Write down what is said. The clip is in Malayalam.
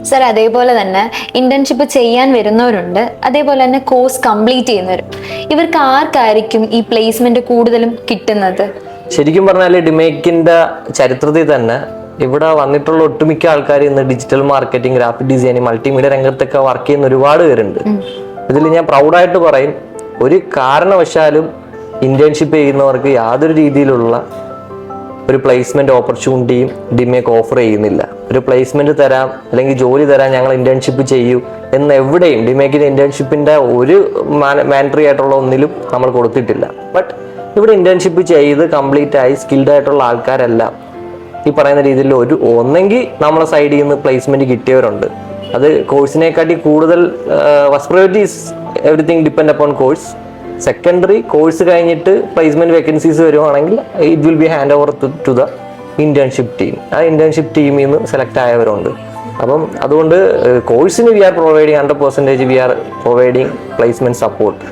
സർ, അതേപോലെ തന്നെ ഇന്റേൺഷിപ്പ് ചെയ്യാൻ വരുന്നവരുണ്ട്, അതേപോലെ തന്നെ കോഴ്സ് കംപ്ലീറ്റ് ചെയ്യുന്നവരും. ഇവർക്ക് ആർക്കായിരിക്കും ഈ പ്ലേസ്മെന്റ് കൂടുതലും കിട്ടുന്നത്? ശരിക്കും പറഞ്ഞാൽ ഡിമേക്കിന്റെ ചരിത്രത്തിൽ തന്നെ ഇവിടെ വന്നിട്ടുള്ള ഒട്ടുമിക്ക ആൾക്കാർ ഇന്ന് digital marketing, graphic designing, multimedia രംഗത്തൊക്കെ വർക്ക് ചെയ്യുന്ന ഒരുപാട് പേരുണ്ട്. ഇതിൽ ഞാൻ പ്രൗഡായിട്ട് പറയും, ഒരു കാരണവശാലും ഇന്റേൺഷിപ്പ് ചെയ്യുന്നവർക്ക് യാതൊരു രീതിയിലുള്ള ഒരു പ്ലേസ്മെന്റ് ഓപ്പർച്യൂണിറ്റിയും ഡിമേക്ക് ഓഫർ ചെയ്യുന്നില്ല. ഒരു പ്ലേസ്മെന്റ് തരാം അല്ലെങ്കിൽ ജോലി തരാം, ഞങ്ങൾ ഇന്റേൺഷിപ്പ് ചെയ്യൂ എന്ന് എവിടെയും ഡിമേക്കിന്റെ ഇന്റേൺഷിപ്പിന്റെ ഒരു മാൻഡറി ആയിട്ടുള്ള ഒന്നിലും നമ്മൾ കൊടുത്തിട്ടില്ല. ബട്ട് ഇവിടെ ഇന്റേൺഷിപ്പ് ചെയ്ത് കംപ്ലീറ്റ് ആയി സ്കിൽഡ് ആയിട്ടുള്ള ആൾക്കാരെല്ലാം ഈ പറയുന്ന രീതിയിൽ ഒന്നെങ്കിൽ നമ്മളെ സൈഡിൽ നിന്ന് പ്ലേസ്മെന്റ് കിട്ടിയവരുണ്ട്. അത് കോഴ്സിനെക്കാട്ടി കൂടുതൽ first priority is everything depend upon course. Secondary course കഴിഞ്ഞിട്ട് പ്ലേസ്മെന്റ് വേക്കൻസീസ് വരുവാണെങ്കിൽ it will be hand over to the internship team. ആ ഇന്റേൺഷിപ്പ് ടീമിൽ നിന്ന് സെലക്ട് ആയവരുണ്ട്. അപ്പം അതുകൊണ്ട് കോഴ്സിന് we are providing 100% we are providing placement support.